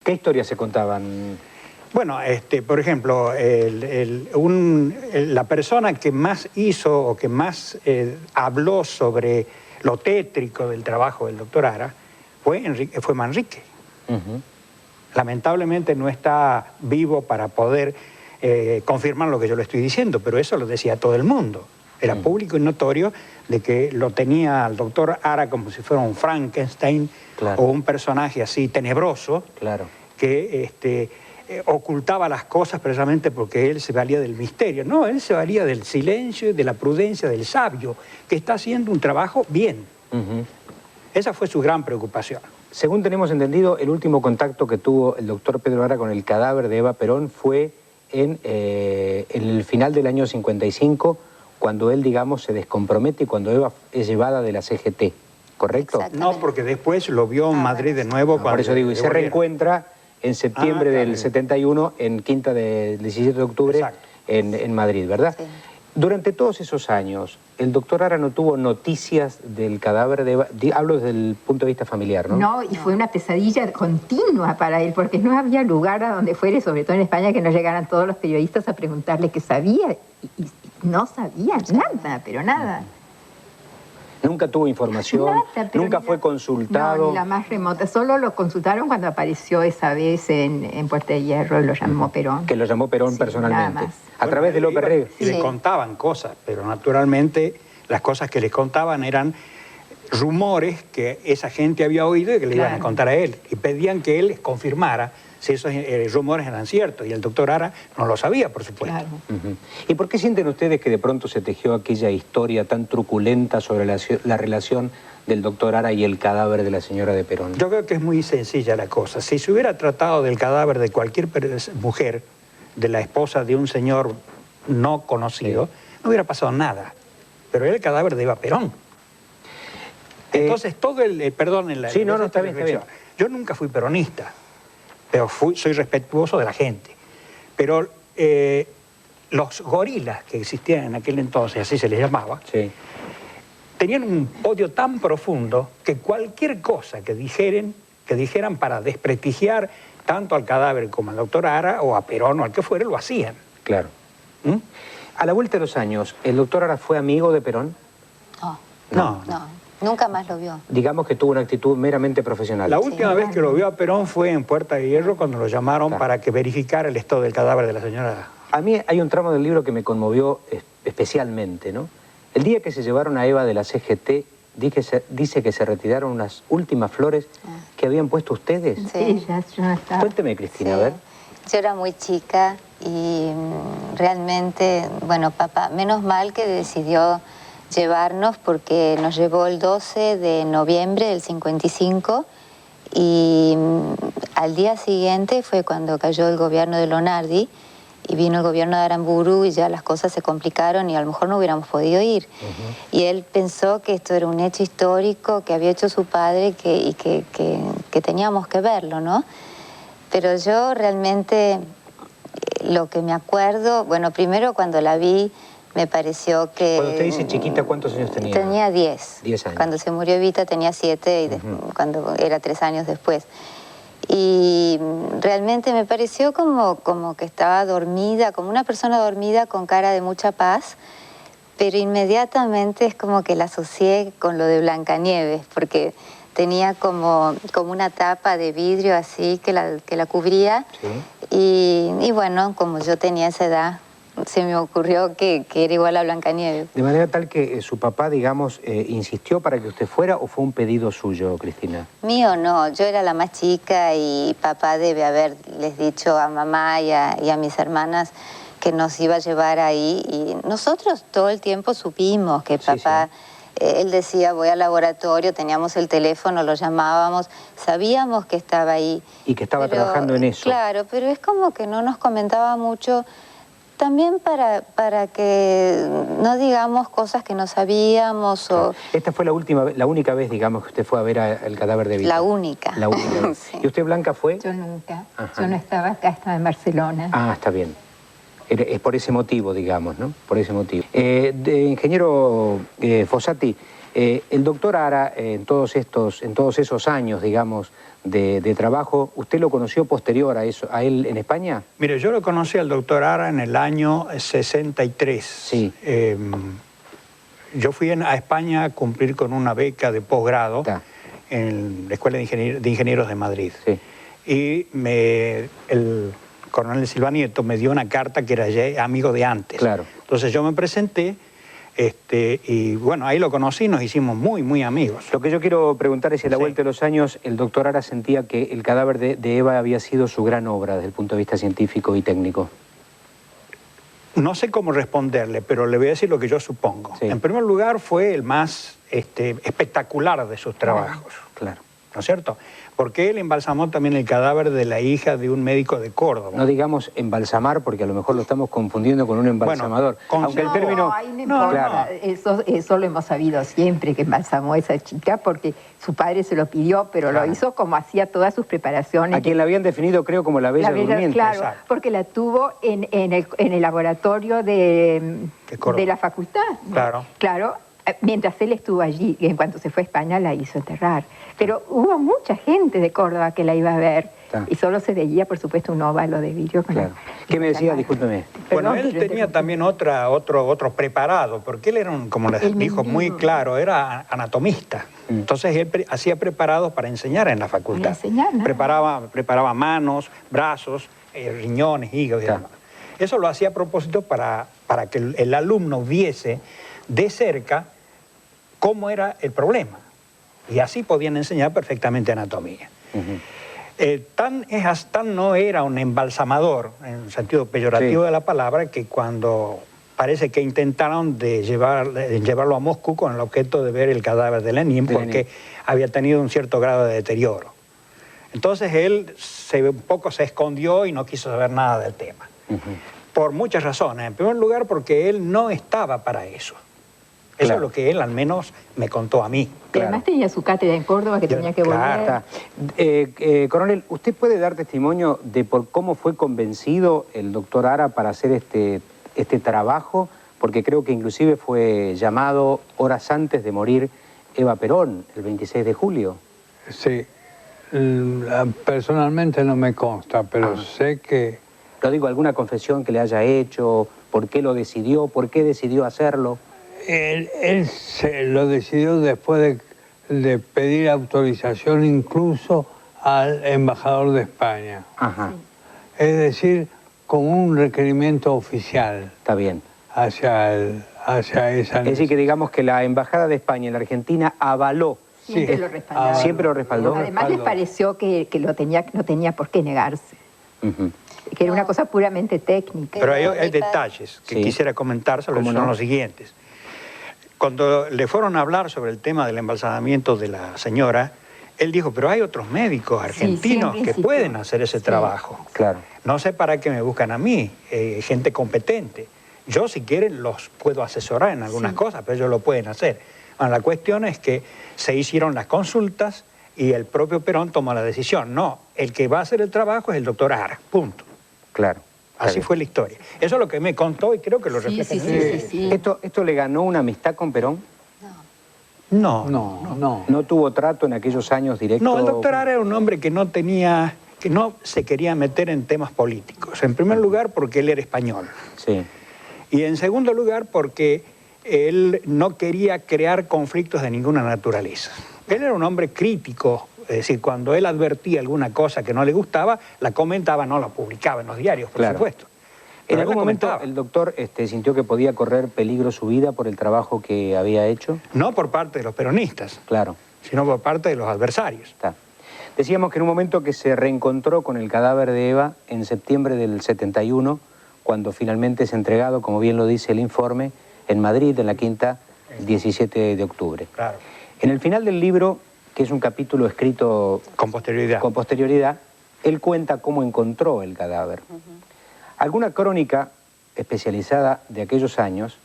¿Qué historias se contaban? Bueno, por ejemplo, la persona que más hizo o que más habló sobre lo tétrico del trabajo del doctor Ara fue Manrique. Lamentablemente no está vivo para poder confirmar lo que yo le estoy diciendo, pero eso lo decía todo el mundo. Era público y notorio de que lo tenía al doctor Ara como si fuera un Frankenstein, claro, o un personaje así tenebroso, claro, que ocultaba las cosas precisamente porque él se valía del misterio. No, él se valía del silencio y de la prudencia del sabio, que está haciendo un trabajo bien. Esa fue su gran preocupación. Según tenemos entendido, el último contacto que tuvo el doctor Pedro Ara con el cadáver de Eva Perón fue en el final del año 55, cuando él, digamos, se descompromete y cuando Eva es llevada de la CGT, ¿correcto? No, porque después lo vio en Madrid de nuevo. No, por eso digo, y se reencuentra en septiembre del 71, en Quinta del 17 de octubre, en Madrid, ¿verdad? Sí. Durante todos esos años, el doctor Ara no tuvo noticias del cadáver de Eva, hablo desde el punto de vista familiar, ¿no? No, y fue una pesadilla continua para él, porque no había lugar a donde fuere, sobre todo en España, que no llegaran todos los periodistas a preguntarle qué sabía, y no sabía nada, pero nada. Nunca tuvo información, nada, nunca fue consultado. No, ni la más remota. Solo lo consultaron cuando apareció esa vez en Puerta de Hierro y lo llamó Perón. Que lo llamó Perón personalmente. Nada más. A través de López Rega. Y le contaban cosas, pero naturalmente las cosas que les contaban eran rumores que esa gente había oído y que le iban a contar a él. Y pedían que él les confirmara si esos rumores eran ciertos. Y el doctor Ara no lo sabía, por supuesto. Claro. ¿Y por qué sienten ustedes que de pronto se tejió aquella historia tan truculenta sobre la relación del doctor Ara y el cadáver de la señora de Perón? Yo creo que es muy sencilla la cosa. Si se hubiera tratado del cadáver de cualquier mujer, de la esposa de un señor no conocido, no hubiera pasado nada. Pero era el cadáver de Eva Perón. Entonces, todo perdón, en la... Sí, no, está bien, está bien. Yo nunca fui peronista, pero soy respetuoso de la gente. Pero los gorilas que existían en aquel entonces, así se les llamaba, tenían un odio tan profundo que cualquier cosa que dijeran para desprestigiar tanto al cadáver como al doctor Ara o a Perón o al que fuera, lo hacían. Claro. A la vuelta de los años, ¿el doctor Ara fue amigo de Perón? No. Nunca más lo vio. Digamos que tuvo una actitud meramente profesional. La última vez que lo vio a Perón fue en Puerta de Hierro cuando lo llamaron para que verificara el estado del cadáver de la señora. A mí hay un tramo del libro que me conmovió especialmente, ¿no? El día que se llevaron a Eva de la CGT, dice que se retiraron unas últimas flores que habían puesto ustedes. Sí, yo no estaba. Cuénteme, Cristina, a ver. Yo era muy chica y realmente, bueno, papá, menos mal que decidió llevarnos porque nos llevó el 12 de noviembre del 55 y al día siguiente fue cuando cayó el gobierno de Lonardi y vino el gobierno de Aramburu y ya las cosas se complicaron y a lo mejor no hubiéramos podido ir. Y él pensó que esto era un hecho histórico que había hecho su padre y que teníamos que verlo, ¿no? Pero yo realmente lo que me acuerdo, bueno, primero cuando la vi, me pareció que... Cuando usted dice chiquita, ¿cuántos años tenía? Tenía 10. 10 años. Cuando se murió Evita tenía 7 y cuando era 3 años después. Y realmente me pareció como que estaba dormida, como una persona dormida con cara de mucha paz, pero inmediatamente es como que la asocié con lo de Blancanieves, porque tenía como una tapa de vidrio así que la cubría. Y bueno, como yo tenía esa edad, se me ocurrió que era igual a Blancanieves. De manera tal que su papá, digamos, insistió para que usted fuera, ¿o fue un pedido suyo, Cristina? Mío no, yo era la más chica y papá debe haberles dicho a mamá y a mis hermanas que nos iba a llevar ahí. Y nosotros todo el tiempo supimos que papá... Él decía, voy al laboratorio, teníamos el teléfono, lo llamábamos, sabíamos que estaba ahí. Y que estaba trabajando en eso. Claro, pero es como que no nos comentaba mucho... También para que no digamos cosas que no sabíamos o... Esta fue la única vez, digamos, que usted fue a ver el cadáver de Evita. La única. La única vez. ¿Y usted, Blanca, fue? Yo nunca. Yo no estaba acá, estaba en Barcelona. Ah, está bien. Es por ese motivo, digamos, ¿no? Por ese motivo. Ingeniero Fossati, El doctor Ara, en todos esos años, digamos, de trabajo, ¿usted lo conoció posterior a él en España? Mire, yo lo conocí al doctor Ara en el año 63. Sí. Yo fui a España a cumplir con una beca de posgrado en la Escuela de Ingenieros de Madrid. Sí. Y el coronel Silva Nieto me dio una carta que era ya amigo de antes. Claro. Entonces yo me presenté y bueno, ahí lo conocí, nos hicimos muy, muy amigos. Lo que yo quiero preguntar es si a la vuelta de los años el doctor Ara sentía que el cadáver de Eva había sido su gran obra desde el punto de vista científico y técnico. No sé cómo responderle, pero le voy a decir lo que yo supongo. Sí. En primer lugar, fue el más espectacular de sus trabajos. Claro. ¿No es cierto? Porque él embalsamó también el cadáver de la hija de un médico de Córdoba. No digamos embalsamar, porque a lo mejor lo estamos confundiendo con un embalsamador. Bueno, aunque el término... Ahí no importa. Claro. Eso lo hemos sabido siempre, que embalsamó a esa chica, porque su padre se lo pidió, pero lo hizo como hacía todas sus preparaciones. A quien la habían definido, creo, como la Bella Durmiente. Claro, exacto. porque la tuvo en el laboratorio de la facultad. Claro. Claro, mientras él estuvo allí, y en cuanto se fue a España la hizo enterrar. Pero hubo mucha gente de Córdoba que la iba a ver. Y solo se veía, por supuesto, un óvalo de vidrio. Claro. ¿Qué me decía? Discúlpeme. Bueno, él tenía también otro preparado, porque él era, como les dijo muy claro, era anatomista. Entonces él hacía preparados para enseñar en la facultad. Preparaba manos, brazos, riñones, hígados y demás. Eso lo hacía a propósito para que el alumno viese de cerca cómo era el problema. Y así podían enseñar perfectamente anatomía. Tan no era un embalsamador, en el sentido peyorativo de la palabra, que cuando parece que intentaron de llevarlo a Moscú con el objeto de ver el cadáver de Lenin, porque había tenido un cierto grado de deterioro. Entonces él un poco se escondió y no quiso saber nada del tema. Por muchas razones. En primer lugar, porque él no estaba para eso. Eso es lo que él al menos me contó a mí. Y además tenía su cátedra en Córdoba que tenía que volver. Coronel, ¿usted puede dar testimonio de por cómo fue convencido el doctor Ara para hacer este trabajo? Porque creo que inclusive fue llamado horas antes de morir Eva Perón, el 26 de julio. Sí, personalmente no me consta, pero sé que... Lo digo, ¿alguna confesión que le haya hecho? ¿Por qué lo decidió? ¿Por qué decidió hacerlo? Él se lo decidió después de pedir autorización incluso al embajador de España. Ajá. Es decir, con un requerimiento oficial. Está bien. Hacia esa... Es decir, que digamos que la Embajada de España en la Argentina avaló. Siempre lo respaldó. Siempre lo respaldó. Además les pareció que no tenía por qué negarse. Que era una cosa puramente técnica. Pero hay detalles que quisiera comentar sobre eso, son los siguientes. Cuando le fueron a hablar sobre el tema del embalsamamiento de la señora, él dijo, pero hay otros médicos argentinos que pueden hacer ese trabajo. Claro. No sé para qué me buscan a mí, gente competente. Yo, si quieren, los puedo asesorar en algunas cosas, pero ellos lo pueden hacer. Bueno, la cuestión es que se hicieron las consultas y el propio Perón tomó la decisión. No, el que va a hacer el trabajo es el doctor Ara, punto. Claro. Así fue la historia. Eso es lo que me contó y creo que lo refleja. ¿Esto le ganó una amistad con Perón? No. ¿No tuvo trato en aquellos años directos? No, el doctor Ara era un hombre que no se quería meter en temas políticos. En primer lugar, porque él era español. Sí. Y en segundo lugar, porque él no quería crear conflictos de ninguna naturaleza. Él era un hombre crítico. Es decir, cuando él advertía alguna cosa que no le gustaba, la comentaba, no la publicaba en los diarios, por supuesto. ¿En algún momento el doctor sintió que podía correr peligro su vida por el trabajo que había hecho? No por parte de los peronistas, sino por parte de los adversarios. Decíamos que en un momento que se reencontró con el cadáver de Eva en septiembre del 71, cuando finalmente es entregado, como bien lo dice el informe, en Madrid, en la Quinta, el 17 de octubre. En el final del libro, que es un capítulo escrito con posterioridad, él cuenta cómo encontró el cadáver. Alguna crónica especializada de aquellos años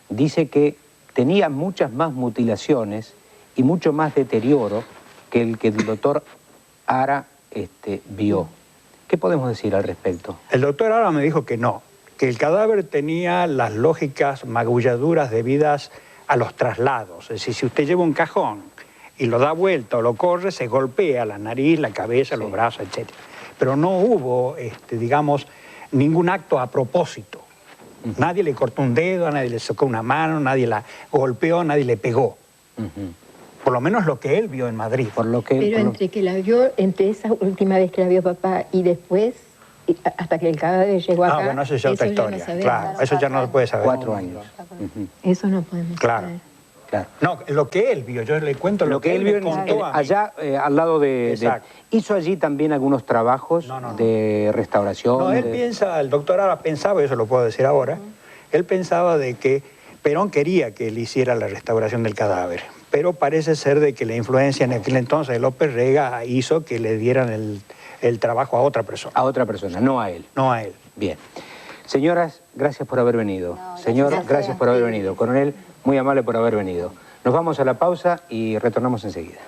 dice que tenía muchas más mutilaciones y mucho más deterioro que el doctor Ara vio. ¿Qué podemos decir al respecto? El doctor Ara me dijo que no, que el cadáver tenía las lógicas magulladuras debidas a los traslados. Es decir, si usted lleva un cajón y lo da vuelta o lo corre, se golpea la nariz, la cabeza, los brazos, etc. Pero no hubo, digamos, ningún acto a propósito. Nadie le cortó un dedo, nadie le sacó una mano, nadie la golpeó, nadie le pegó. Por lo menos lo que él vio en Madrid. Pero entre que la vio, entre esa última vez que la vio papá y después, hasta que el cadáver llegó acá... Ah, bueno, eso es otra historia. Claro, eso ya no lo puede saber. 4 años. Eso no podemos saber. Claro. No, lo que él vio, yo le cuento lo que él me contó a mí. Allá, al lado de... ¿Hizo allí también algunos trabajos de restauración? No, él piensa, el doctor Ara pensaba, y eso lo puedo decir ahora, él pensaba de que Perón quería que él hiciera la restauración del cadáver, pero parece ser de que la influencia en aquel entonces de López Rega hizo que le dieran el trabajo a otra persona. A otra persona, no a él. No a él. Bien. Señoras, gracias por haber venido. Señor, gracias por haber venido. Coronel, muy amable por haber venido. Nos vamos a la pausa y retornamos enseguida.